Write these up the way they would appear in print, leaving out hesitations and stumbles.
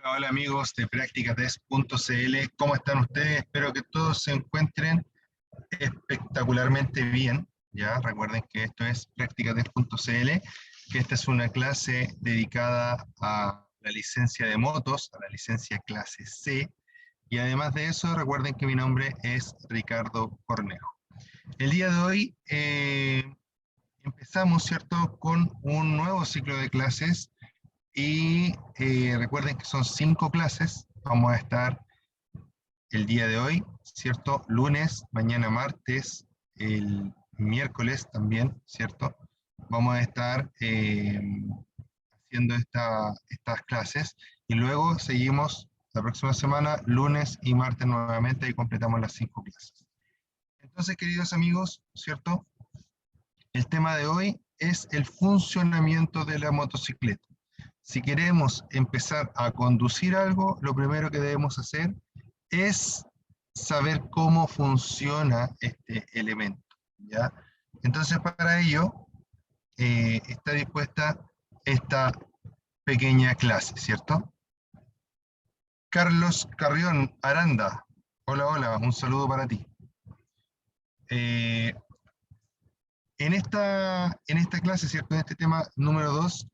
Hola, hola amigos de practicatest.cl, ¿cómo están ustedes? Espero que todos se encuentren espectacularmente bien. Ya recuerden que esto es practicatest.cl, que esta es una clase dedicada a la licencia de motos, a la licencia clase C, y además de eso recuerden que mi nombre es Ricardo Cornejo. El día de hoy empezamos, ¿cierto?, con un nuevo ciclo de clases. Y recuerden que son 5 clases. Vamos a estar el día de hoy, ¿cierto? Lunes, mañana martes, el miércoles también, ¿cierto? Vamos a estar haciendo estas clases y luego seguimos la próxima semana, lunes y martes nuevamente, y completamos las 5 clases. Entonces, queridos amigos, ¿cierto? El tema de hoy es el funcionamiento de la motocicleta. Si queremos empezar a conducir algo, lo primero que debemos hacer es saber cómo funciona este elemento, ¿ya? Entonces, para ello, está dispuesta esta pequeña clase, ¿cierto? Carlos Carrión Aranda, hola, hola, un saludo para ti. Eh, en esta clase, ¿cierto? En este tema número 2,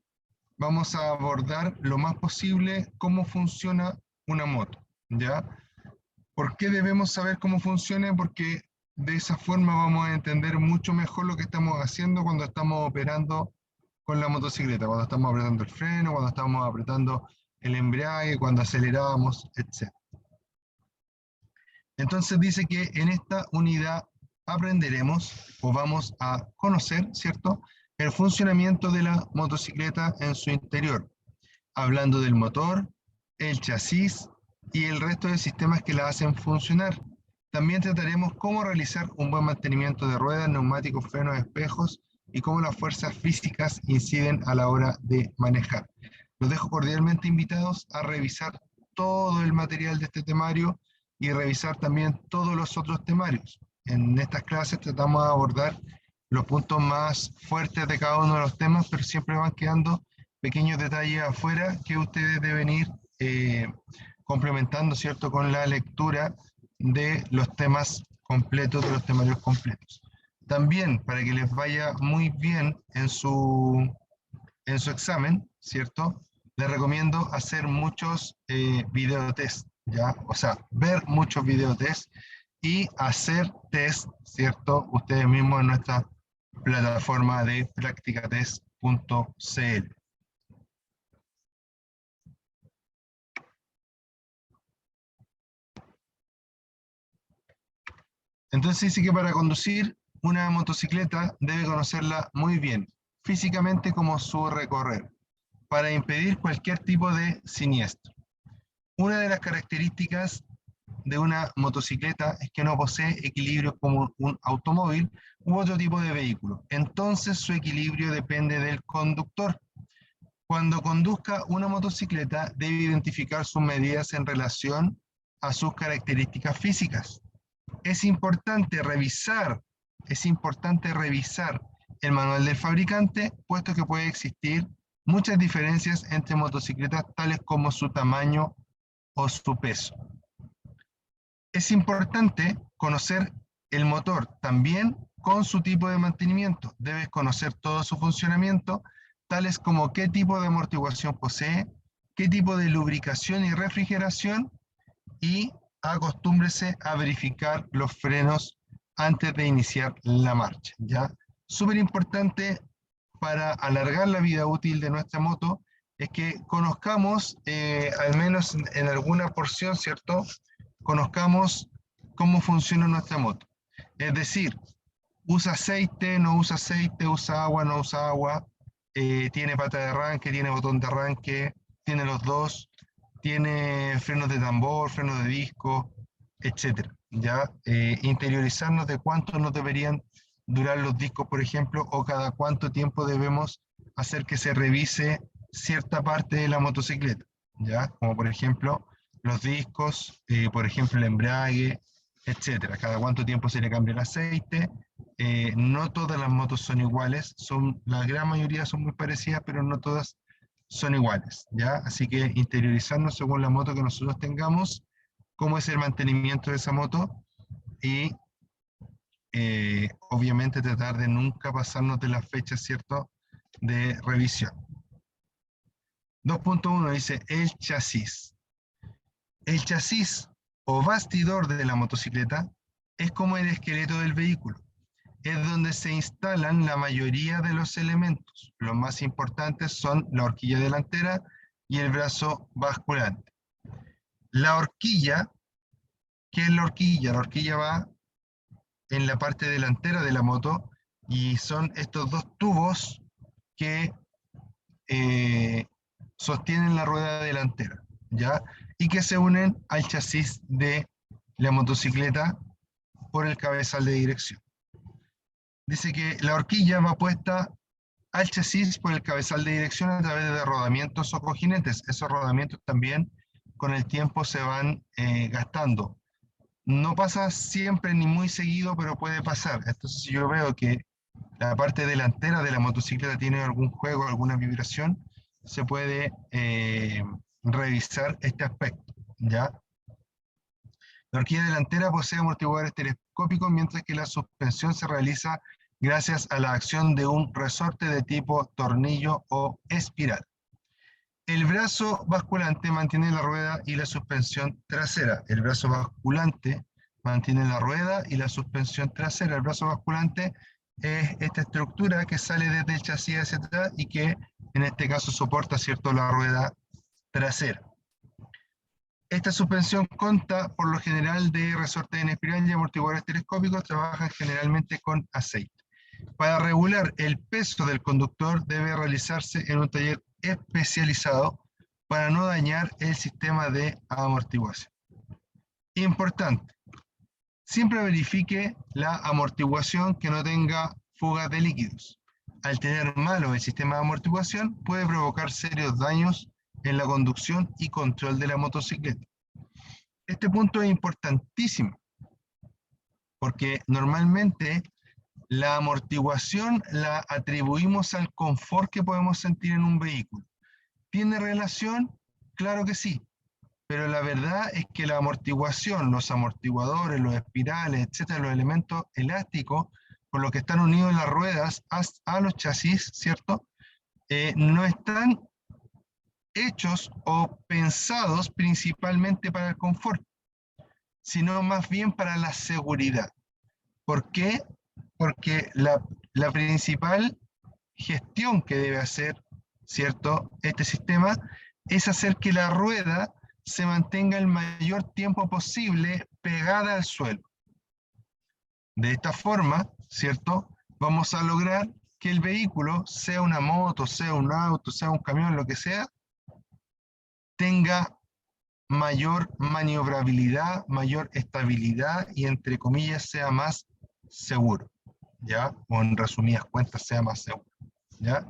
vamos a abordar lo más posible cómo funciona una moto, ¿ya? ¿Por qué debemos saber cómo funciona? Porque de esa forma vamos a entender mucho mejor lo que estamos haciendo cuando estamos operando con la motocicleta, cuando estamos apretando el freno, cuando estamos apretando el embrague, cuando aceleramos, etc. Entonces dice que en esta unidad aprenderemos o vamos a conocer, ¿cierto?, el funcionamiento de la motocicleta en su interior, hablando del motor, el chasis y el resto de sistemas que la hacen funcionar. También trataremos cómo realizar un buen mantenimiento de ruedas, neumáticos, frenos, espejos y cómo las fuerzas físicas inciden a la hora de manejar. Los dejo cordialmente invitados a revisar todo el material de este temario y revisar también todos los otros temarios. En estas clases tratamos de abordar los puntos más fuertes de cada uno de los temas, pero siempre van quedando pequeños detalles afuera que ustedes deben ir complementando, ¿cierto?, con la lectura de los temas completos, de los temarios completos. También, para que les vaya muy bien en su examen, ¿cierto?, les recomiendo hacer muchos videotest, ¿ya? O sea, ver muchos videotest y hacer test, ¿cierto?, ustedes mismos en nuestra plataforma de practicatest.cl. Entonces dice que para conducir una motocicleta debe conocerla muy bien, físicamente como su recorrer, para impedir cualquier tipo de siniestro. Una de las características de una motocicleta es que no posee equilibrio como un automóvil u otro tipo de vehículo. Entonces su equilibrio depende del conductor. Cuando conduzca una motocicleta debe identificar sus medidas en relación a sus características físicas. Es importante revisar, es importante revisar el manual del fabricante, puesto que puede existir muchas diferencias entre motocicletas, tales como su tamaño o su peso. Es importante conocer el motor también con su tipo de mantenimiento. Debes conocer todo su funcionamiento, tales como qué tipo de amortiguación posee, qué tipo de lubricación y refrigeración, y acostúmbrese a verificar los frenos antes de iniciar la marcha, ¿ya? Súper importante para alargar la vida útil de nuestra moto es que conozcamos, al menos en alguna porción, ¿cierto?, conozcamos cómo funciona nuestra moto. Es decir, usa aceite, no usa aceite, usa agua, no usa agua, tiene pata de arranque, tiene botón de arranque, tiene los dos, tiene frenos de tambor, frenos de disco, etcétera. Ya interiorizarnos de cuánto nos deberían durar los discos, por ejemplo, o cada cuánto tiempo debemos hacer que se revise cierta parte de la motocicleta, ya, como por ejemplo los discos, por ejemplo el embrague, etcétera. Cada cuánto tiempo se le cambia el aceite. No todas las motos son iguales, la gran mayoría son muy parecidas, pero no todas son iguales, ¿ya? Así que interiorizarnos según la moto que nosotros tengamos, cómo es el mantenimiento de esa moto y obviamente tratar de nunca pasarnos de las fechas, ¿cierto?, de revisión. 2.1 dice el chasis. El chasis o bastidor de la motocicleta es como el esqueleto del vehículo. Es donde se instalan la mayoría de los elementos. Los más importantes son la horquilla delantera y el brazo basculante. La horquilla, ¿qué es la horquilla? La horquilla va en la parte delantera de la moto y son estos dos tubos que eh, sostienen la rueda delantera, ¿ya? Y que se unen al chasis de la motocicleta por el cabezal de dirección. Dice que la horquilla va puesta al chasis por el cabezal de dirección a través de rodamientos o cojinetes. Esos rodamientos también con el tiempo se van gastando. No pasa siempre ni muy seguido, pero puede pasar. Entonces, si yo veo que la parte delantera de la motocicleta tiene algún juego, alguna vibración, se puede revisar este aspecto, ¿ya? La horquilla delantera posee amortiguadores telescópicos, mientras que la suspensión se realiza gracias a la acción de un resorte de tipo tornillo o espiral. El brazo basculante mantiene la rueda y la suspensión trasera. El brazo basculante mantiene la rueda y la suspensión trasera. El brazo basculante es esta estructura que sale desde el chasis hacia atrás y que en este caso soporta, ¿cierto?, la rueda trasera. Esta suspensión consta por lo general de resortes en espiral y amortiguadores telescópicos. Trabajan generalmente con aceite. Para regular el peso del conductor debe realizarse en un taller especializado para no dañar el sistema de amortiguación. Importante, siempre verifique la amortiguación que no tenga fugas de líquidos. Al tener malo el sistema de amortiguación puede provocar serios daños en la conducción y control de la motocicleta. Este punto es importantísimo porque normalmente la amortiguación la atribuimos al confort que podemos sentir en un vehículo. ¿Tiene relación? Claro que sí, pero la verdad es que la amortiguación, los amortiguadores, los espirales, etcétera, los elementos elásticos con los que están unidos las ruedas a los chasis, ¿cierto? No están hechos o pensados principalmente para el confort, sino más bien para la seguridad. ¿Por qué? Porque la principal gestión que debe hacer, ¿cierto?, este sistema es hacer que la rueda se mantenga el mayor tiempo posible pegada al suelo. De esta forma, ¿cierto?, vamos a lograr que el vehículo, sea una moto, sea un auto, sea un camión, lo que sea, tenga mayor maniobrabilidad, mayor estabilidad y, entre comillas, sea más seguro, ¿ya? O en resumidas cuentas, sea más seguro, ¿ya?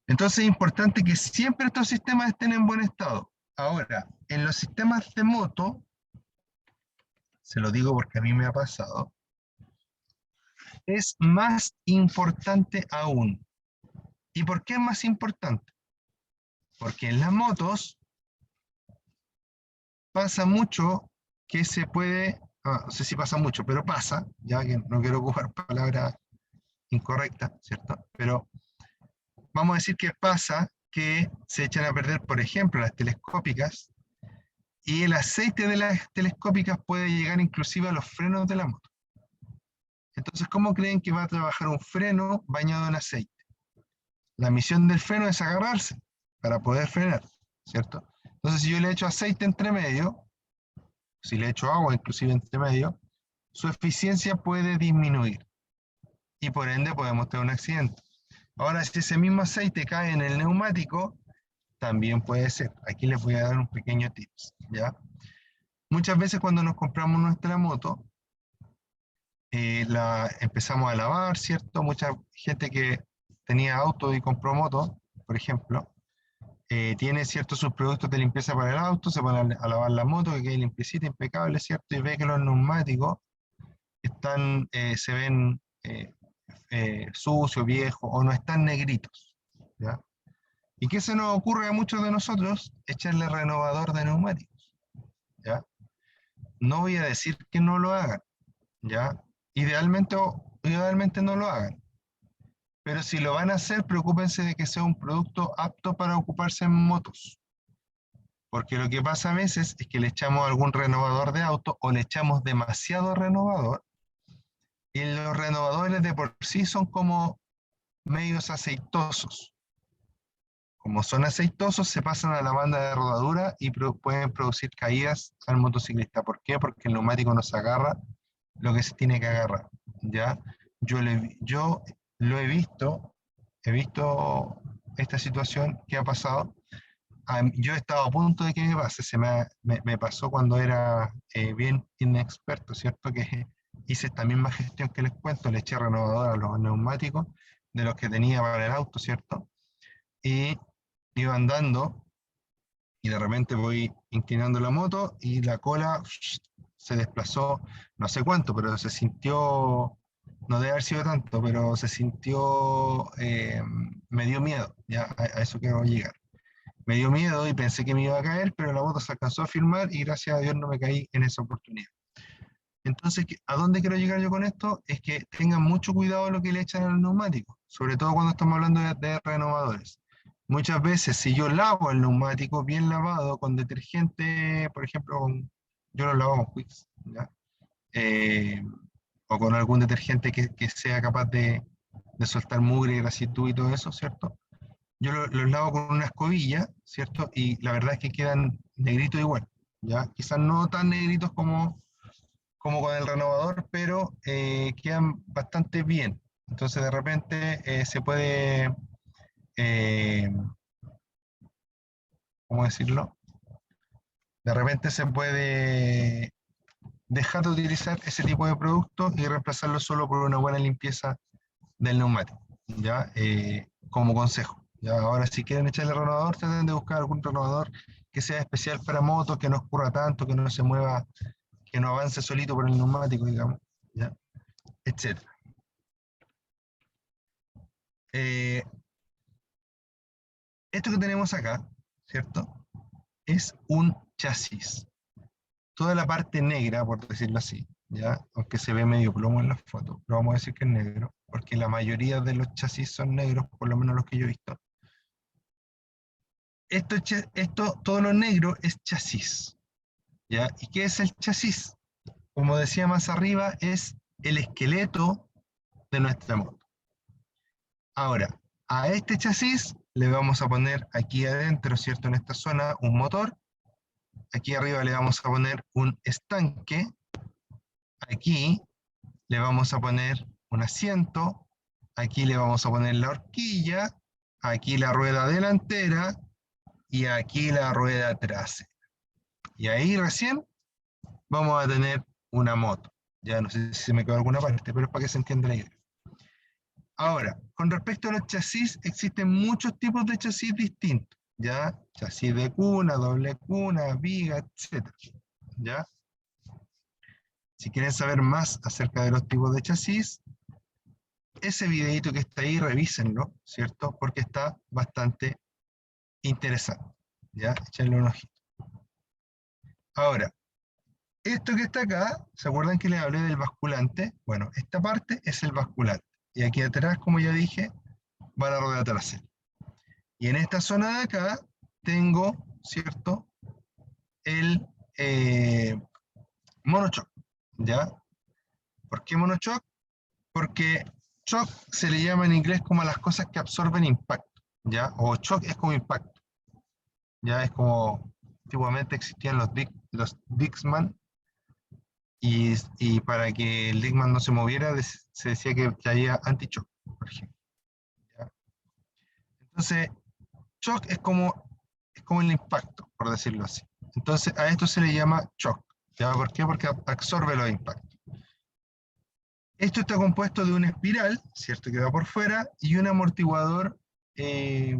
Entonces es importante que siempre estos sistemas estén en buen estado. Ahora, en los sistemas de moto, se lo digo porque a mí me ha pasado, es más importante aún. ¿Y por qué es más importante? Porque en las motos pasa mucho que se puede, no sé si pasa mucho, pero pasa, ya que no quiero ocupar palabras incorrectas, ¿cierto? Pero vamos a decir que pasa que se echan a perder, por ejemplo, las telescópicas, y el aceite de las telescópicas puede llegar inclusive a los frenos de la moto. Entonces, ¿cómo creen que va a trabajar un freno bañado en aceite? La misión del freno es agarrarse para poder frenar, ¿cierto? Entonces, si yo le echo aceite entre medio, si le echo agua inclusive entre medio, su eficiencia puede disminuir y por ende podemos tener un accidente. Ahora, si ese mismo aceite cae en el neumático, también puede ser. Aquí les voy a dar un pequeño tips, ¿ya? Muchas veces cuando nos compramos nuestra moto, la empezamos a lavar, ¿cierto? Mucha gente que tenía auto y compró moto, por ejemplo, tiene ciertos sus productos de limpieza para el auto, se van a lavar la moto, que quede limpiecita, impecable, ¿cierto? Y ve que los neumáticos están, se ven sucios, viejos, o no están negritos, ¿ya? ¿Y qué se nos ocurre a muchos de nosotros? Echarle renovador de neumáticos, ¿ya? No voy a decir que no lo hagan, ¿ya? Idealmente no lo hagan. Pero si lo van a hacer, preocúpense de que sea un producto apto para ocuparse en motos. Porque lo que pasa a veces es que le echamos algún renovador de auto o le echamos demasiado renovador. Y los renovadores de por sí son como medios aceitosos. Como son aceitosos, se pasan a la banda de rodadura y pueden producir caídas al motociclista. ¿Por qué? Porque el neumático no se agarra lo que se tiene que agarrar. ¿Ya? Yo lo he visto esta situación que ha pasado. Yo he estado a punto de que me pase, me pasó cuando era bien inexperto, ¿cierto? Que hice esta misma gestión que les cuento, le eché renovador a los neumáticos de los que tenía para el auto, ¿cierto? Y iba andando y de repente voy inclinando la moto y la cola se desplazó, no sé cuánto, pero se sintió, no debe haber sido tanto, pero se sintió, me dio miedo, ya a eso quiero llegar. Me dio miedo y pensé que me iba a caer, pero la moto se alcanzó a firmar y gracias a Dios no me caí en esa oportunidad. Entonces, ¿a dónde quiero llegar yo con esto? Es que tengan mucho cuidado lo que le echan al neumático, sobre todo cuando estamos hablando de renovadores. Muchas veces, si yo lavo el neumático bien lavado con detergente, por ejemplo, yo lo lavo con Quicks, ¿ya? Eh, o con algún detergente que sea capaz de soltar mugre, grasitud y todo eso, ¿cierto? Yo los lavo con una escobilla, ¿cierto? Y la verdad es que quedan negritos igual, ¿ya? Quizás no tan negritos como con el renovador, pero quedan bastante bien. Entonces de repente se puede, eh, ¿cómo decirlo? De repente se puede dejar de utilizar ese tipo de productos y reemplazarlo solo por una buena limpieza del neumático, ¿ya? Como consejo. ¿Ya? Ahora, si quieren echarle renovador, traten de buscar algún renovador que sea especial para motos, que no escurra tanto, que no se mueva, que no avance solito por el neumático, digamos, ¿ya? Etcétera. Eh, Esto que tenemos acá, ¿cierto? Es un chasis. Toda la parte negra, por decirlo así, ¿ya? Aunque se ve medio plomo en la foto, pero vamos a decir que es negro, porque la mayoría de los chasis son negros, por lo menos los que yo he visto. Todo lo negro es chasis, ¿ya? ¿Y qué es el chasis? Como decía más arriba, es el esqueleto de nuestra moto. Ahora, a este chasis le vamos a poner aquí adentro, ¿cierto? En esta zona, un motor. Aquí arriba le vamos a poner un estanque. Aquí le vamos a poner un asiento. Aquí le vamos a poner la horquilla. Aquí la rueda delantera. Y aquí la rueda trasera. Y ahí recién vamos a tener una moto. Ya no sé si se me quedó alguna parte, pero es para que se entienda la idea. Ahora, con respecto a los chasis, existen muchos tipos de chasis distintos, ¿ya? Chasis de cuna, doble cuna, viga, etc. ¿Ya? Si quieren saber más acerca de los tipos de chasis, ese videito que está ahí, revísenlo, ¿cierto? Porque está bastante interesante, ¿ya? Échenle un ojito. Ahora, esto que está acá, ¿se acuerdan que les hablé del basculante? Bueno, esta parte es el basculante. Y aquí atrás, como ya dije, va la rueda trasera. Y en esta zona de acá tengo, ¿cierto? El monochoc, ¿ya? ¿Por qué monochoc? Porque shock se le llama en inglés como a las cosas que absorben impacto, ¿ya? O shock es como impacto, ¿ya? Es como, antiguamente existían los Dixman, y para que el Dixman no se moviera, se decía que traía anti-shock, por ejemplo, ¿ya? Entonces, shock es como el impacto, por decirlo así. Entonces, a esto se le llama shock, ¿ya? ¿Por qué? Porque absorbe los impactos. Esto está compuesto de una espiral, ¿cierto? Que va por fuera, y un amortiguador eh,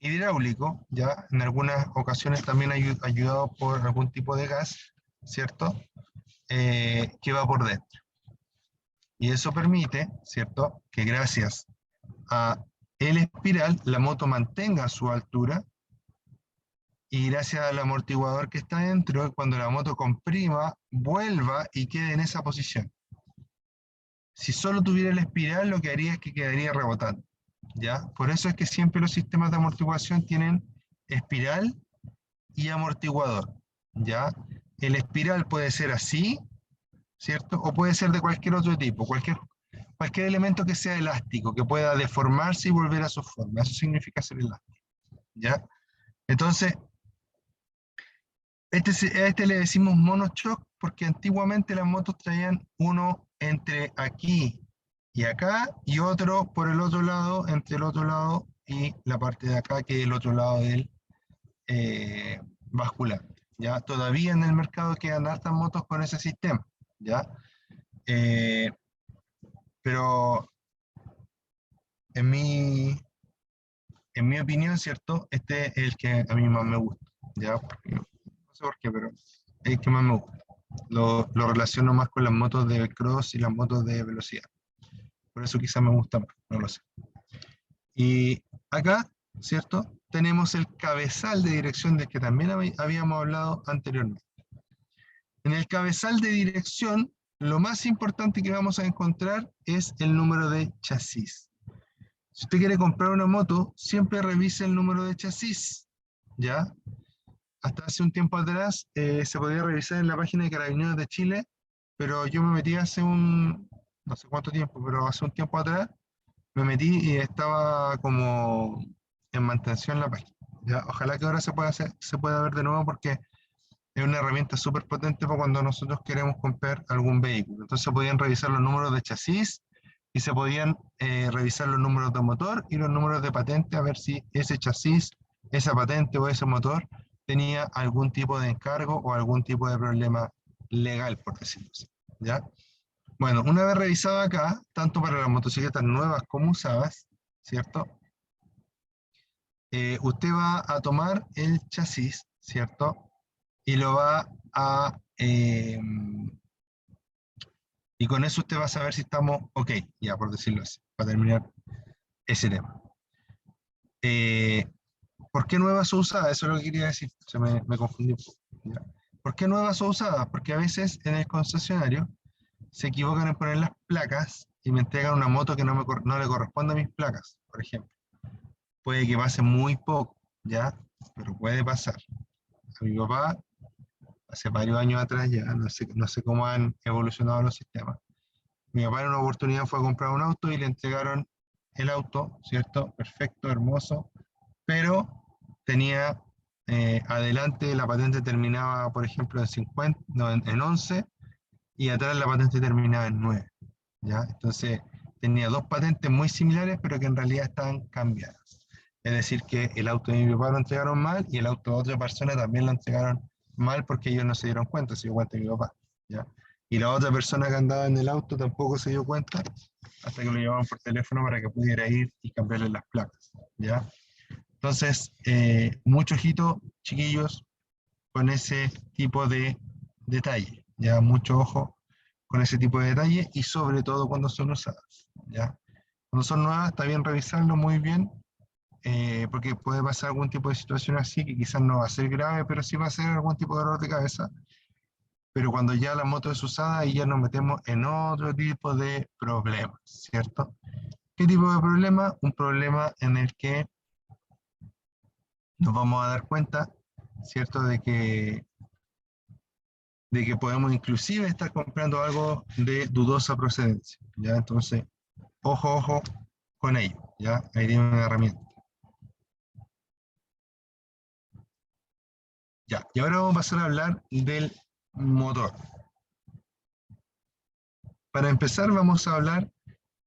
hidráulico, ¿ya? En algunas ocasiones también ayudado por algún tipo de gas, ¿cierto? Que va por dentro. Y eso permite, ¿cierto? Que gracias a el espiral, la moto mantenga su altura y gracias al amortiguador que está dentro, cuando la moto comprima, vuelva y quede en esa posición. Si solo tuviera el espiral, lo que haría es que quedaría rebotando, ¿ya? Por eso es que siempre los sistemas de amortiguación tienen espiral y amortiguador, ¿ya? El espiral puede ser así, ¿cierto? O puede ser de cualquier otro tipo, cualquier elemento que sea elástico, que pueda deformarse y volver a su forma. Eso significa ser elástico, ¿ya? Entonces, a este le decimos monoshock porque antiguamente las motos traían uno entre aquí y acá y otro por el otro lado, entre el otro lado y la parte de acá, que es el otro lado del bascular. ¿Ya? Todavía en el mercado quedan hartas motos con ese sistema, ¿ya? Eh, pero en mi opinión, ¿cierto? Este es el que a mí más me gusta, ¿ya? No sé por qué, pero es el que más me gusta. Lo relaciono más con las motos de cross y las motos de velocidad. Por eso quizás me gusta más, no lo sé. Y acá, ¿cierto? Tenemos el cabezal de dirección del que también habíamos hablado anteriormente. En el cabezal de dirección, lo más importante que vamos a encontrar es el número de chasis. Si usted quiere comprar una moto, siempre revise el número de chasis, ¿ya? Hasta hace un tiempo atrás se podía revisar en la página de Carabineros de Chile, pero yo me metí no sé cuánto tiempo, pero hace un tiempo atrás, me metí y estaba como en mantención la página. ¿Ya? Ojalá que ahora se pueda ver de nuevo porque es una herramienta súper potente para cuando nosotros queremos comprar algún vehículo. Entonces se podían revisar los números de chasis y se podían revisar los números de motor y los números de patente a ver si ese chasis, esa patente o ese motor tenía algún tipo de encargo o algún tipo de problema legal, por decirlo así. ¿Ya? Bueno, una vez revisado acá, tanto para las motocicletas nuevas como usadas, ¿cierto? Usted va a tomar el chasis, ¿cierto? Y lo va a... y con eso usted va a saber si estamos ok, ya por decirlo así, para terminar ese tema. Eh, ¿Por qué nuevas o usadas? Eso es lo que quería decir, me confundí un poco. ¿Ya? ¿Por qué nuevas o usadas? Porque a veces en el concesionario se equivocan en poner las placas y me entregan una moto que no le corresponde a mis placas, por ejemplo. Puede que pase muy poco, ¿ya? Pero puede pasar. A mi papá, hace varios años atrás ya, no sé cómo han evolucionado los sistemas. Mi papá en una oportunidad fue a comprar un auto y le entregaron el auto, ¿cierto? Perfecto, hermoso, pero tenía adelante la patente terminaba, por ejemplo, en 50, no, en 11 y atrás la patente terminaba en 9, ¿ya? Entonces tenía dos patentes muy similares, pero que en realidad estaban cambiadas. Es decir, que el auto de mi papá lo entregaron mal y el auto de otra persona también lo entregaron mal porque ellos no se dieron cuenta, se dio cuenta mi papá, ¿ya? Y la otra persona que andaba en el auto tampoco se dio cuenta hasta que lo llevaban por teléfono para que pudiera ir y cambiarle las placas, ¿ya? Entonces, mucho ojito, chiquillos, con ese tipo de detalle, ya mucho ojo con ese tipo de detalle y sobre todo cuando son usadas, ya. Cuando son nuevas está bien revisarlo muy bien, porque puede pasar algún tipo de situación así que quizás no va a ser grave, pero sí va a ser algún tipo de dolor de cabeza. Pero cuando ya la moto es usada y ya nos metemos en otro tipo de problemas, ¿cierto? ¿Qué tipo de problema? Un problema en el que nos vamos a dar cuenta, ¿cierto? De que podemos inclusive estar comprando algo de dudosa procedencia, ¿ya? Entonces, ojo con ello, ¿ya? Ahí tiene una herramienta. Ya, y ahora vamos a pasar a hablar del motor. Para empezar, vamos a hablar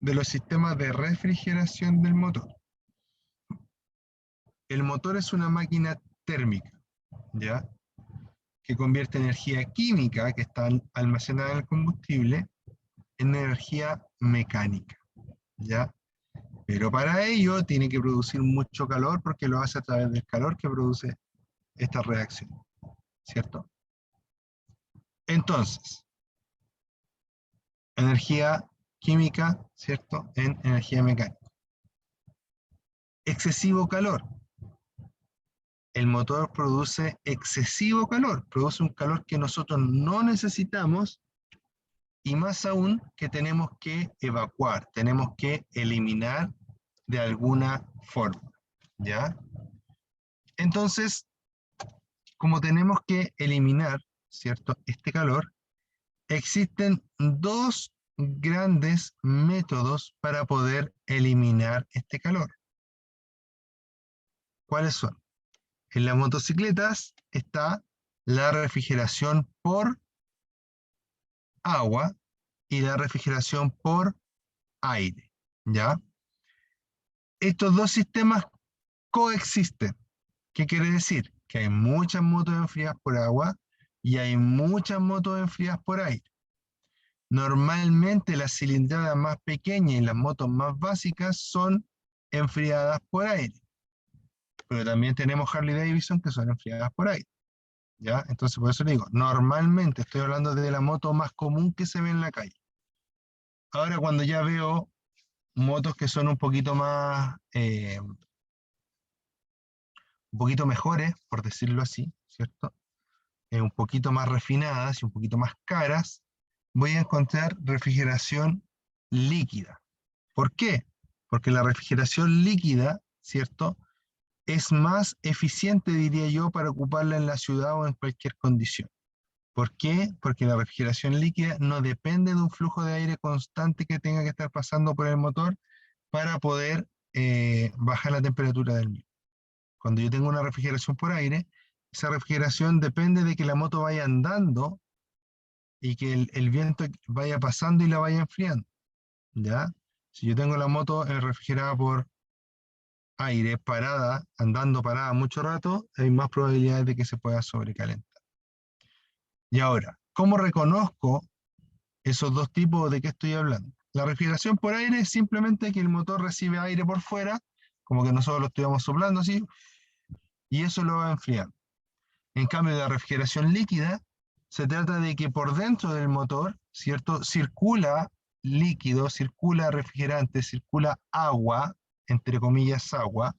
de los sistemas de refrigeración del motor. El motor es una máquina térmica, ¿ya? Que convierte energía química que está almacenada en el combustible en energía mecánica, ¿ya? Pero para ello tiene que producir mucho calor porque lo hace a través del calor que produce esta reacción, ¿cierto? Entonces, energía química, ¿cierto? En energía mecánica. excesivo calor. El motor produce excesivo calor, produce un calor que nosotros no necesitamos y más aún que tenemos que evacuar, tenemos que eliminar de alguna forma, ¿ya? Entonces, como tenemos que eliminar, ¿cierto?, este calor, existen dos grandes métodos para poder eliminar este calor. ¿Cuáles son? En las motocicletas está la refrigeración por agua y la refrigeración por aire, ¿ya? Estos dos sistemas coexisten. ¿Qué quiere decir? Que hay muchas motos enfriadas por agua y hay muchas motos enfriadas por aire. Normalmente las cilindradas más pequeñas y las motos más básicas son enfriadas por aire, pero también tenemos Harley Davidson que son enfriadas por aire, ¿ya? Entonces por eso le digo, normalmente estoy hablando de la moto más común que se ve en la calle. Ahora cuando ya veo motos que son un poquito más, un poquito mejores, por decirlo así, ¿cierto? Un poquito más refinadas y un poquito más caras, voy a encontrar refrigeración líquida. ¿Por qué? Porque la refrigeración líquida, ¿cierto?, es más eficiente, diría yo, para ocuparla en la ciudad o en cualquier condición. ¿Por qué? Porque la refrigeración líquida no depende de un flujo de aire constante que tenga que estar pasando por el motor para poder bajar la temperatura del mismo. Cuando yo tengo una refrigeración por aire, esa refrigeración depende de que la moto vaya andando y que el viento vaya pasando y la vaya enfriando, ¿ya? Si yo tengo la moto refrigerada por aire, parada, andando parada mucho rato, hay más probabilidades de que se pueda sobrecalentar. Y ahora, ¿cómo reconozco esos dos tipos de qué estoy hablando? La refrigeración por aire es simplemente que el motor recibe aire por fuera, como que nosotros lo estuviéramos soplando así, y eso lo va enfriando. En cambio, la refrigeración líquida se trata de que por dentro del motor, ¿cierto?, circula líquido, circula refrigerante, circula agua, entre comillas agua,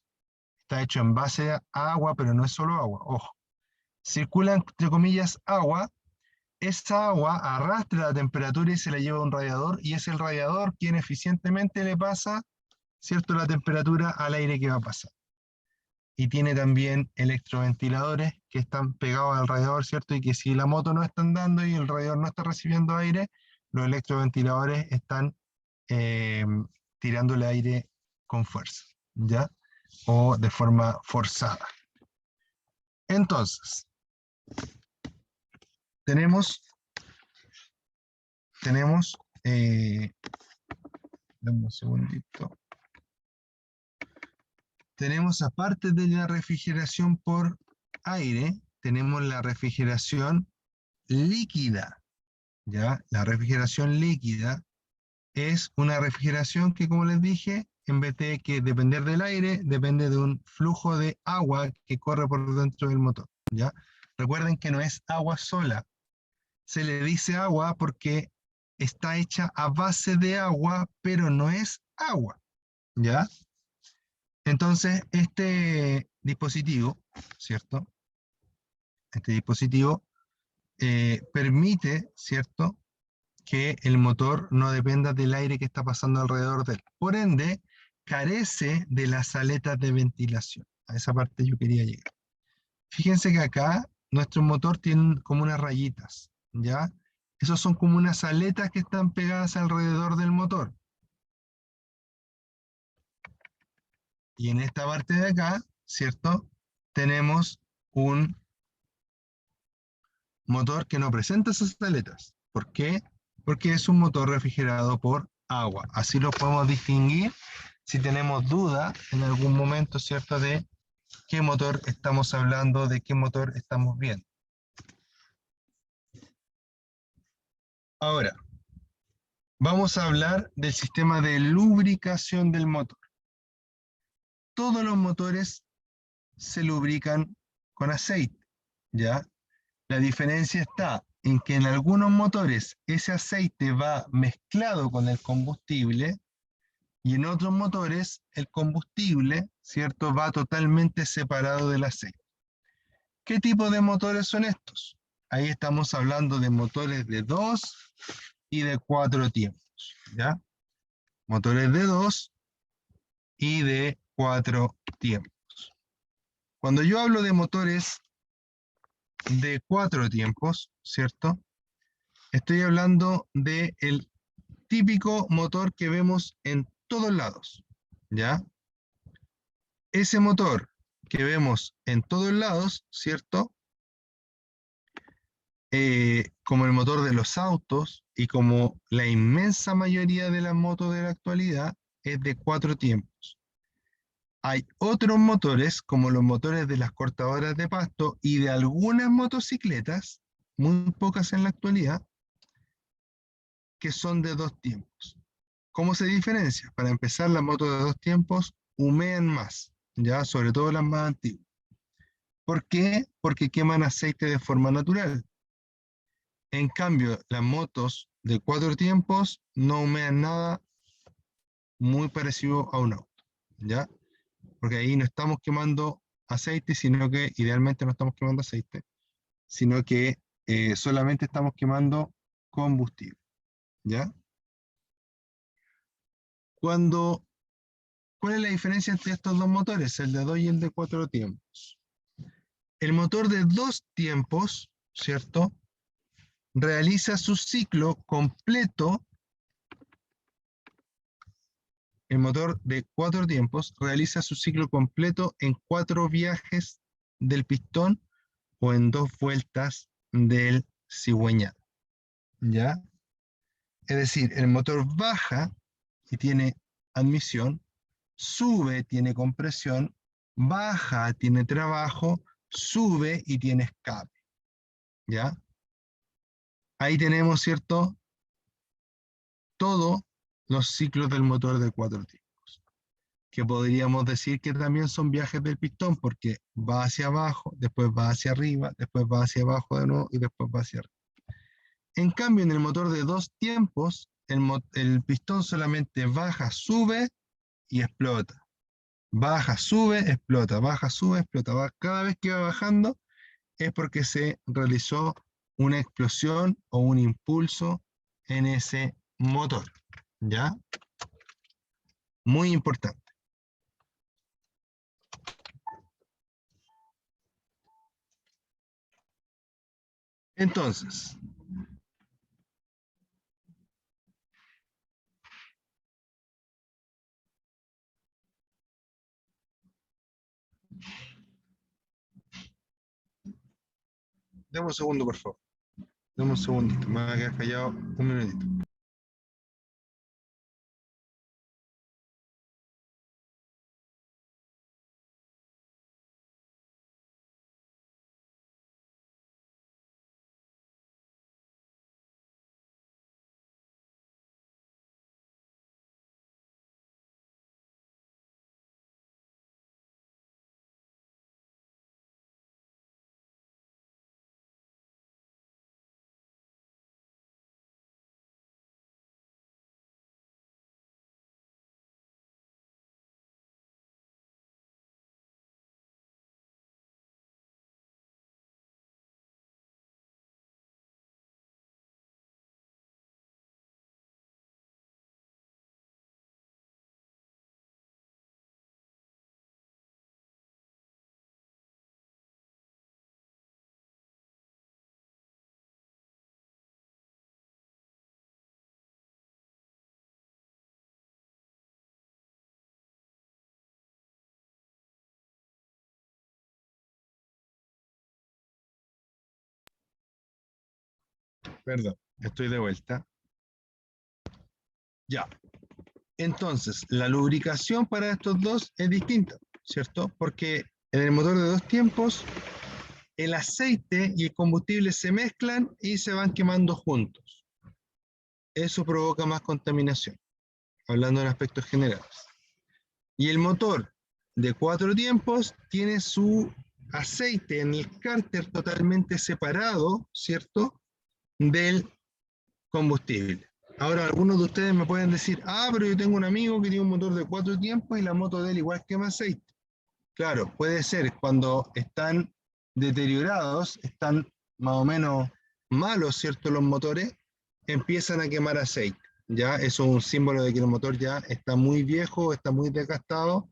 está hecho en base a agua, pero no es solo agua, ojo. Circula, entre comillas, agua, esa agua arrastra la temperatura y se la lleva a un radiador, y es el radiador quien eficientemente le pasa, ¿cierto?, la temperatura al aire que va a pasar. Y tiene también electroventiladores que están pegados al radiador, ¿cierto? Y que si la moto no está andando y el radiador no está recibiendo aire, los electroventiladores están tirándole aire con fuerza, ¿ya? O de forma forzada. Entonces, tenemos, dame un segundito. Tenemos, aparte de la refrigeración por aire, tenemos la refrigeración líquida, ¿ya? La refrigeración líquida es una refrigeración que, como les dije, en vez de que depender del aire, depende de un flujo de agua que corre por dentro del motor, ¿ya? Recuerden que no es agua sola. Se le dice agua porque está hecha a base de agua, pero no es agua, ¿ya? Entonces, este dispositivo, ¿cierto? Este dispositivo permite, ¿cierto?, que el motor no dependa del aire que está pasando alrededor de él. Por ende, carece de las aletas de ventilación. A esa parte yo quería llegar. Fíjense que acá nuestro motor tiene como unas rayitas, ¿ya? Esos son como unas aletas que están pegadas alrededor del motor. Y en esta parte de acá, ¿cierto?, tenemos un motor que no presenta esas aletas. ¿Por qué? Porque es un motor refrigerado por agua. Así lo podemos distinguir si tenemos duda en algún momento, ¿cierto?, de qué motor estamos hablando, de qué motor estamos viendo. Ahora, vamos a hablar del sistema de lubricación del motor. Todos los motores se lubrican con aceite, ¿ya? La diferencia está en que en algunos motores ese aceite va mezclado con el combustible y en otros motores el combustible ¿cierto? Va totalmente separado del aceite. ¿Qué tipo de motores son estos? Ahí estamos hablando de motores de 2 y de 4 tiempos, ¿ya? Motores de 2 y de 4 tiempos. Cuando yo hablo de motores de 4 tiempos, ¿cierto? Estoy hablando del típico motor que vemos en todos lados, ¿ya? Ese motor que vemos en todos lados, ¿cierto? Como el motor de los autos y como la inmensa mayoría de las motos de la actualidad, es de 4 tiempos. Hay otros motores, como los motores de las cortadoras de pasto y de algunas motocicletas, muy pocas en la actualidad, que son de 2 tiempos. ¿Cómo se diferencia? Para empezar, las motos de 2 tiempos humean más, ya, sobre todo las más antiguas. ¿Por qué? Porque queman aceite de forma natural. En cambio, las motos de 4 tiempos no humean nada, muy parecido a un auto, ¿ya? Porque ahí no estamos quemando aceite, sino que idealmente no estamos quemando aceite, sino que solamente estamos quemando combustible, ¿ya? Cuando, ¿cuál es la diferencia entre estos dos motores, el de 2 y el de 4 tiempos? El motor de 2 tiempos, ¿cierto? Realiza su ciclo completo. El motor de 4 tiempos realiza su ciclo completo en 4 viajes del pistón o en 2 vueltas del cigüeñal, ¿ya? Es decir, el motor baja y tiene admisión, sube, tiene compresión, baja, tiene trabajo, sube y tiene escape, ¿ya? Ahí tenemos, ¿cierto? Todos los ciclos del motor de 4 tiempos, que podríamos decir que también son viajes del pistón, porque va hacia abajo, después va hacia arriba, después va hacia abajo de nuevo y después va hacia arriba. En cambio, en el motor de 2 tiempos, el pistón solamente baja, sube y explota. Baja, sube, explota, baja, sube, explota. Cada vez que va bajando es porque se realizó una explosión o un impulso en ese motor, ¿ya? Muy importante. Entonces, dame un segundo, por favor. Dame un segundito, me voy a quedar callado un minutito. Perdón, estoy de vuelta. Ya. Entonces, la lubricación para estos dos es distinta, ¿cierto? Porque en el motor de 2 tiempos, el aceite y el combustible se mezclan y se van quemando juntos. Eso provoca más contaminación, hablando en aspectos generales. Y el motor de 4 tiempos tiene su aceite en el cárter totalmente separado, ¿cierto? Del combustible. Ahora, algunos de ustedes me pueden decir, ah, pero yo tengo un amigo que tiene un motor de 4 tiempos y la moto de él igual quema aceite. Claro, puede ser cuando están deteriorados, están más o menos malos, ¿cierto? Los motores empiezan a quemar aceite. Ya eso es un símbolo de que el motor ya está muy viejo, está muy desgastado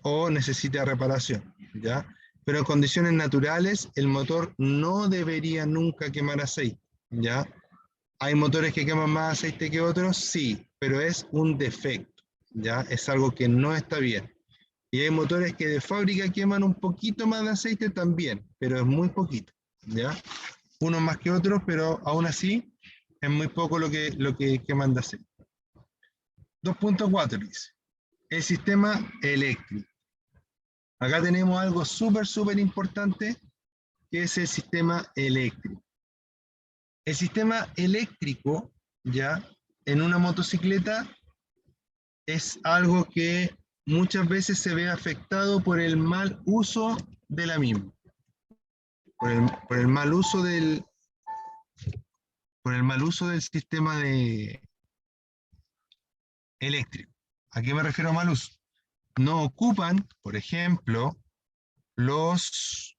o necesita reparación. ¿Ya? Pero en condiciones naturales, el motor no debería nunca quemar aceite. ¿Ya? ¿Hay motores que queman más aceite que otros? Sí, pero es un defecto. ¿Ya? Es algo que no está bien. Y hay motores que de fábrica queman un poquito más de aceite también, pero es muy poquito, ¿ya? Unos más que otros, pero aún así es muy poco lo que queman de aceite. 2.4 dice, el sistema eléctrico. Acá tenemos algo súper importante, que es el sistema eléctrico. El sistema eléctrico, ya, en una motocicleta es algo que muchas veces se ve afectado por el mal uso de la misma. Por el mal uso del sistema eléctrico. ¿A qué me refiero a mal uso? No ocupan, por ejemplo, los,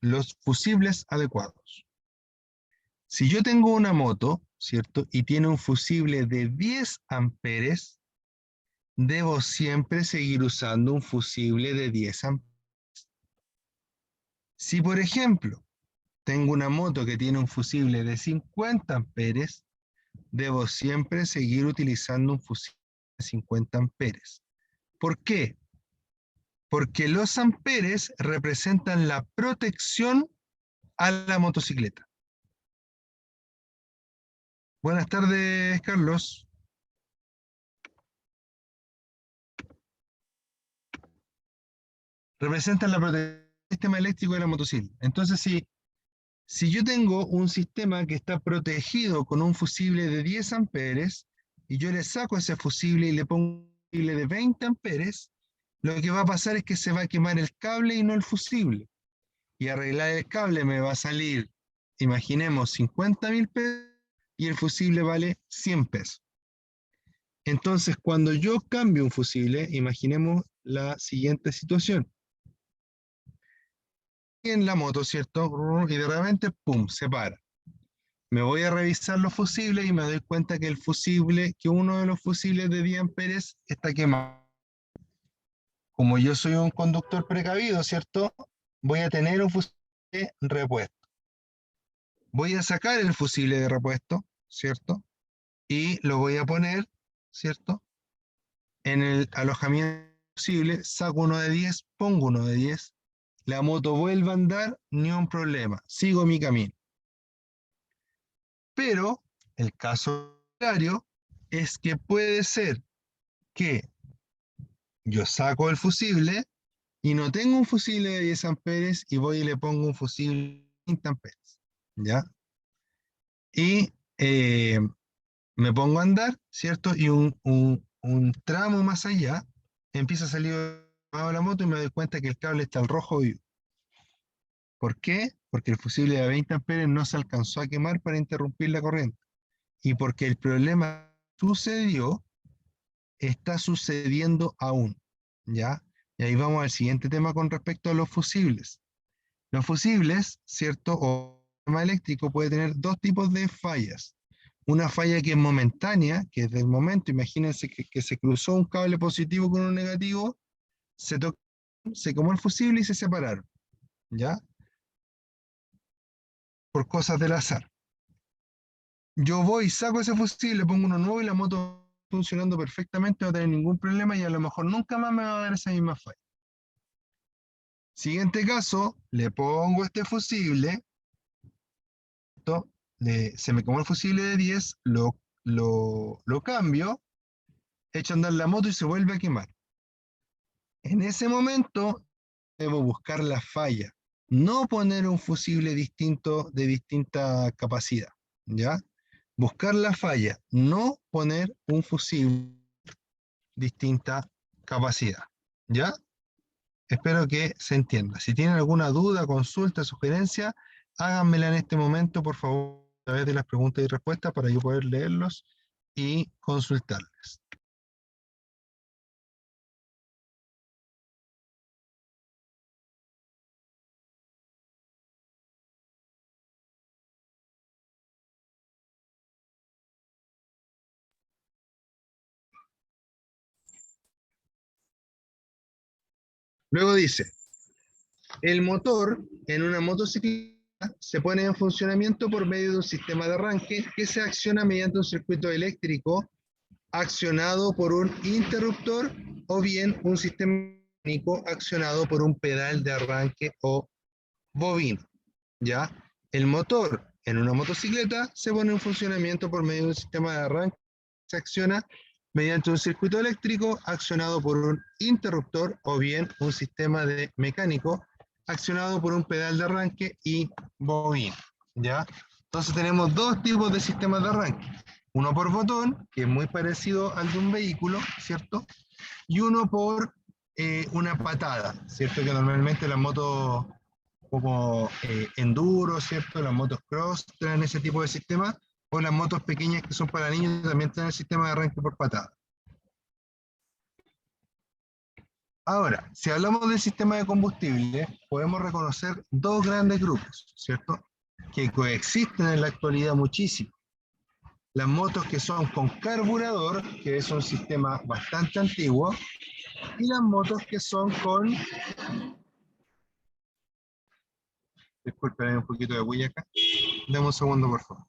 los fusibles adecuados. Si yo tengo una moto, ¿cierto? Y tiene un fusible de 10 amperes, debo siempre seguir usando un fusible de 10 amperes. Si, por ejemplo, tengo una moto que tiene un fusible de 50 amperes, debo siempre seguir utilizando un fusible de 50 amperes. ¿Por qué? Porque los amperes representan la protección a la motocicleta. Buenas tardes, Carlos. Representan la protección del sistema eléctrico de la motocicleta. Entonces, si yo tengo un sistema que está protegido con un fusible de 10 amperes y yo le saco ese fusible y le pongo un fusible de 20 amperes, lo que va a pasar es que se va a quemar el cable y no el fusible. Y arreglar el cable me va a salir, imaginemos, 50.000 pesos y el fusible vale 100 pesos. Entonces, cuando yo cambio un fusible, imaginemos la siguiente situación. En la moto, ¿cierto? Y de repente, ¡pum!, se para. Me voy a revisar los fusibles y me doy cuenta que uno de los fusibles de 10 amperes está quemado. Como yo soy un conductor precavido, ¿cierto? Voy a tener un fusible de repuesto. Voy a sacar el fusible de repuesto, ¿cierto? Y lo voy a poner, ¿cierto? En el alojamiento fusible, saco uno de 10, pongo uno de 10, la moto vuelve a andar, ni un problema, sigo mi camino. Pero el caso contrario es que puede ser que yo saco el fusible y no tengo un fusible de 10 amperes y voy y le pongo un fusible de 20 amperes, ¿ya? Y me pongo a andar, ¿cierto? Y un tramo más allá empieza a salir la moto y me doy cuenta que el cable está al rojo vivo. ¿Por qué? Porque el fusible de 20 amperes no se alcanzó a quemar para interrumpir la corriente. Y porque el problema sucedió, está sucediendo aún, ¿ya? Y ahí vamos al siguiente tema con respecto a los fusibles. Los fusibles, ¿cierto? O el sistema eléctrico puede tener dos tipos de fallas. Una falla que es momentánea, que es del momento, imagínense que se cruzó un cable positivo con un negativo, se quemó el fusible y se separaron, ¿ya? Por cosas del azar. Yo voy, saco ese fusible, pongo uno nuevo y la moto funcionando perfectamente, no va a tener ningún problema y a lo mejor nunca más me va a dar esa misma falla. Siguiente caso, le pongo este fusible, se me quemó el fusible de 10, lo cambio, echo a andar la moto y se vuelve a quemar. En ese momento debo buscar la falla, no poner un fusible distinto de distinta capacidad, ¿ya? Buscar la falla, no poner un fusible de distinta capacidad, ¿ya? Espero que se entienda. Si tienen alguna duda, consulta, sugerencia, háganmela en este momento, por favor, a través de las preguntas y respuestas para yo poder leerlos y consultarles. Luego dice, el motor en una motocicleta se pone en funcionamiento por medio de un sistema de arranque que se acciona mediante un circuito eléctrico accionado por un interruptor o bien un sistema mecánico accionado por un pedal de arranque o bobina. ¿Ya? El motor en una motocicleta se pone en funcionamiento por medio de un sistema de arranque que se acciona mediante un circuito eléctrico accionado por un interruptor o bien un sistema de mecánico accionado por un pedal de arranque y bobina. ¿Ya? Entonces tenemos dos tipos de sistemas de arranque. Uno por botón, que es muy parecido al de un vehículo, ¿cierto? Y uno por una patada, ¿cierto? Que normalmente las motos como enduro, ¿cierto? Las motos cross traen ese tipo de sistema, o las motos pequeñas que son para niños también traen el sistema de arranque por patada. Ahora, si hablamos del sistema de combustible, podemos reconocer dos grandes grupos, ¿cierto? Que coexisten en la actualidad muchísimo. Las motos que son con carburador, que es un sistema bastante antiguo, y las motos que son con... Disculpen, hay un poquito de bulla acá. Dame un segundo, por favor.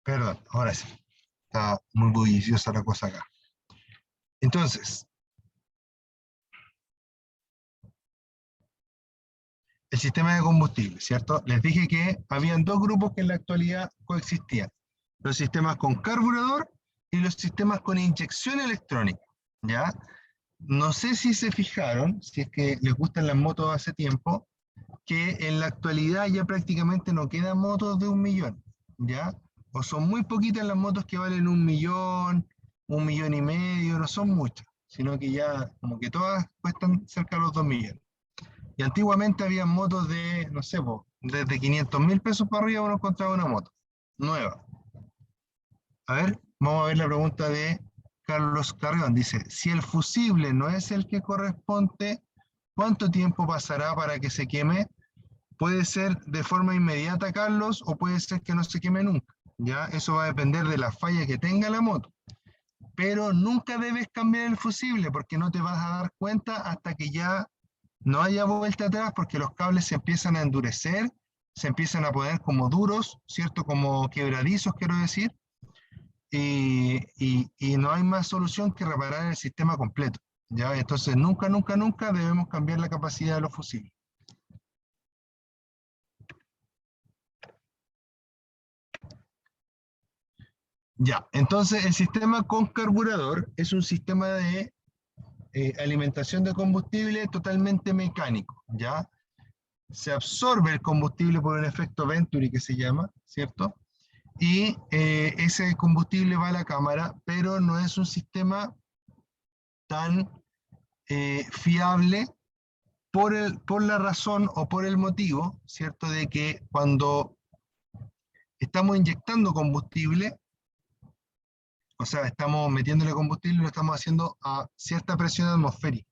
Perdón, ahora sí. Está muy bulliciosa la cosa acá. Entonces, el sistema de combustible, ¿cierto? Les dije que habían dos grupos que en la actualidad coexistían. Los sistemas con carburador y los sistemas con inyección electrónica, ¿ya? No sé si se fijaron, si es que les gustan las motos hace tiempo, que en la actualidad ya prácticamente no quedan motos de 1.000.000, ¿ya? O son muy poquitas las motos que valen 1.000.000, 1.500.000, no son muchas, sino que ya como que todas cuestan cerca de los 2.000.000. Y antiguamente había motos de, no sé, desde 500.000 pesos para arriba uno encontraba una moto nueva. A ver, vamos a ver la pregunta de Carlos Carrión. Dice, si el fusible no es el que corresponde, ¿cuánto tiempo pasará para que se queme? Puede ser de forma inmediata, Carlos, o puede ser que no se queme nunca. ¿Ya? Eso va a depender de la falla que tenga la moto. Pero nunca debes cambiar el fusible porque no te vas a dar cuenta hasta que ya no haya vuelta atrás, porque los cables se empiezan a endurecer, se empiezan a poner como duros, ¿cierto? Como quebradizos, quiero decir, y no hay más solución que reparar el sistema completo. ¿Ya? Entonces, nunca, nunca, nunca debemos cambiar la capacidad de los fusibles. Ya, entonces el sistema con carburador es un sistema de alimentación de combustible totalmente mecánico, ¿ya? Se absorbe el combustible por un efecto Venturi que se llama, ¿cierto? Y ese combustible va a la cámara, pero no es un sistema tan fiable por la razón o por el motivo, ¿cierto? De que cuando estamos inyectando combustible, o sea, estamos metiéndole combustible, lo estamos haciendo a cierta presión atmosférica,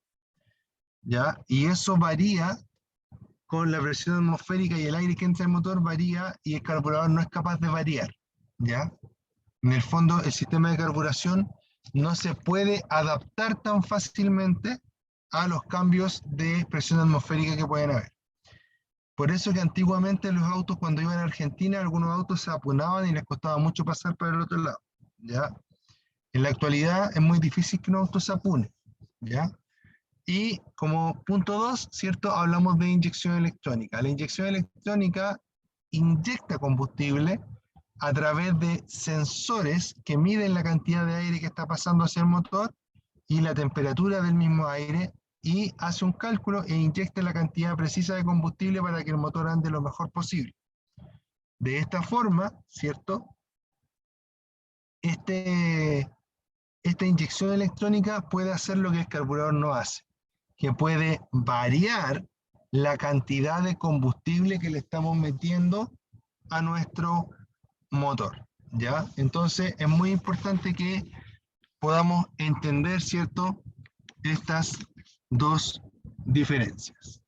¿ya? Y eso varía con la presión atmosférica y el aire que entra al motor varía y el carburador no es capaz de variar, ¿ya? En el fondo, el sistema de carburación no se puede adaptar tan fácilmente a los cambios de presión atmosférica que pueden haber. Por eso que antiguamente los autos, cuando iban a Argentina, algunos autos se apunaban y les costaba mucho pasar para el otro lado, ¿ya? En la actualidad es muy difícil que un auto se apune, ¿ya? Y como punto 2, ¿cierto? Hablamos de inyección electrónica. La inyección electrónica inyecta combustible a través de sensores que miden la cantidad de aire que está pasando hacia el motor y la temperatura del mismo aire, y hace un cálculo e inyecta la cantidad precisa de combustible para que el motor ande lo mejor posible. De esta forma, ¿cierto? Esta inyección electrónica puede hacer lo que el carburador no hace, que puede variar la cantidad de combustible que le estamos metiendo a nuestro motor, ¿ya? Entonces es muy importante que podamos entender, ¿cierto?, estas dos diferencias.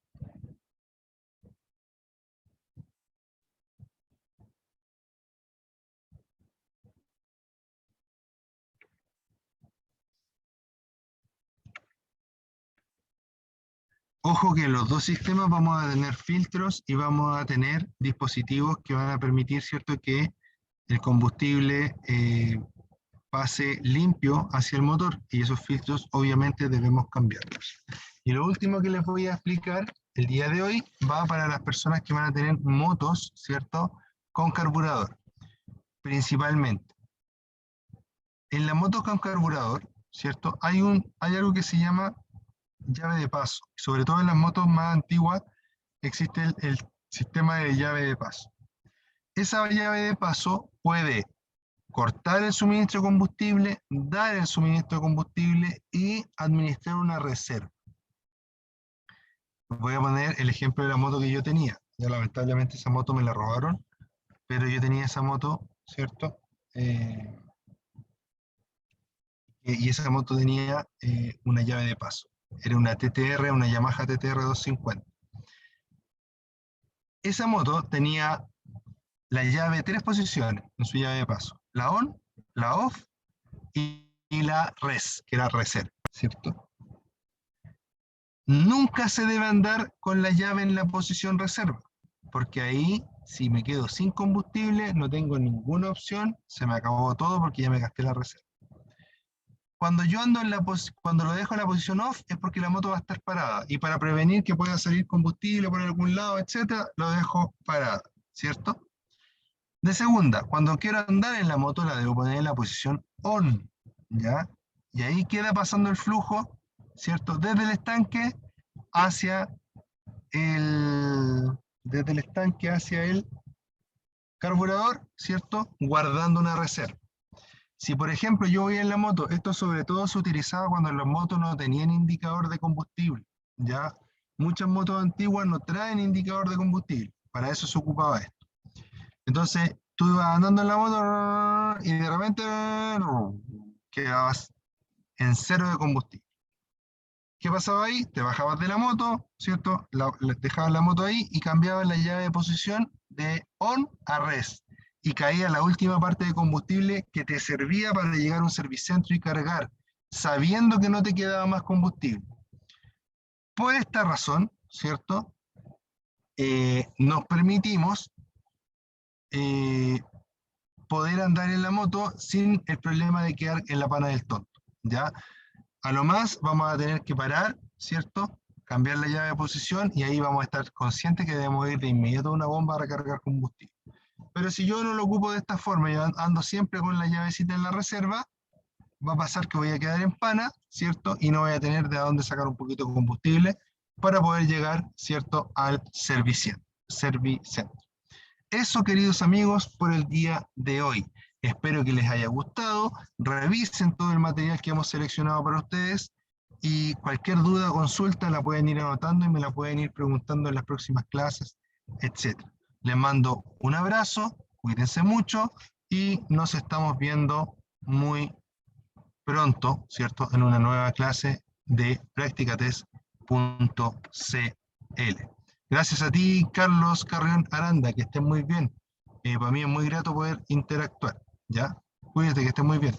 Ojo que en los dos sistemas vamos a tener filtros y vamos a tener dispositivos que van a permitir, ¿cierto?, que el combustible pase limpio hacia el motor, y esos filtros obviamente debemos cambiarlos. Y lo último que les voy a explicar el día de hoy va para las personas que van a tener motos, ¿cierto?, con carburador, principalmente. En la moto con carburador, ¿cierto?, hay algo que se llama llave de paso. Sobre todo en las motos más antiguas existe el sistema de llave de paso. Esa llave de paso puede cortar el suministro de combustible, dar el suministro de combustible y administrar una reserva. Voy a poner el ejemplo de la moto que yo tenía. Ya lamentablemente esa moto me la robaron, pero yo tenía esa moto, ¿cierto? Y esa moto tenía una llave de paso. Era una TTR, una Yamaha TTR 250. Esa moto tenía la llave, 3 posiciones en su llave de paso: la on, la off y la res, que era reserva, ¿cierto? Nunca se debe andar con la llave en la posición reserva, porque ahí, si me quedo sin combustible, no tengo ninguna opción, se me acabó todo porque ya me gasté la reserva. Cuando yo ando cuando lo dejo en la posición off, es porque la moto va a estar parada, y para prevenir que pueda salir combustible por algún lado, etcétera, lo dejo parada, ¿cierto? De segunda, cuando quiero andar en la moto, la debo poner en la posición on, ¿ya? Y ahí queda pasando el flujo, ¿cierto?, desde el estanque hacia desde el estanque hacia el carburador, ¿cierto?, guardando una reserva. Si por ejemplo yo voy en la moto, esto sobre todo se utilizaba cuando las motos no tenían indicador de combustible, ¿ya? Muchas motos antiguas no traen indicador de combustible, para eso se ocupaba esto. Entonces tú ibas andando en la moto y de repente quedabas en cero de combustible. ¿Qué pasaba ahí? Te bajabas de la moto, ¿cierto? Dejabas la moto ahí y cambiabas la llave de posición de on a res. Y caía la última parte de combustible que te servía para llegar a un servicentro y cargar, sabiendo que no te quedaba más combustible. Por esta razón, ¿cierto? Nos permitimos poder andar en la moto sin el problema de quedar en la pana del tonto, ¿ya? A lo más vamos a tener que parar, ¿cierto?, cambiar la llave de posición, y ahí vamos a estar conscientes que debemos ir de inmediato a una bomba a recargar combustible. Pero si yo no lo ocupo de esta forma, yo ando siempre con la llavecita en la reserva, va a pasar que voy a quedar en pana, ¿cierto?, y no voy a tener de dónde sacar un poquito de combustible para poder llegar, ¿cierto?, al servicentro. Eso, queridos amigos, por el día de hoy. Espero que les haya gustado. Revisen todo el material que hemos seleccionado para ustedes, y cualquier duda o consulta la pueden ir anotando y me la pueden ir preguntando en las próximas clases, etc. Les mando un abrazo, cuídense mucho y nos estamos viendo muy pronto, ¿cierto?, en una nueva clase de practicatest.cl. Gracias a ti, Carlos Carrión Aranda, que estés muy bien. Para mí es muy grato poder interactuar, ¿ya? Cuídate, que estés muy bien.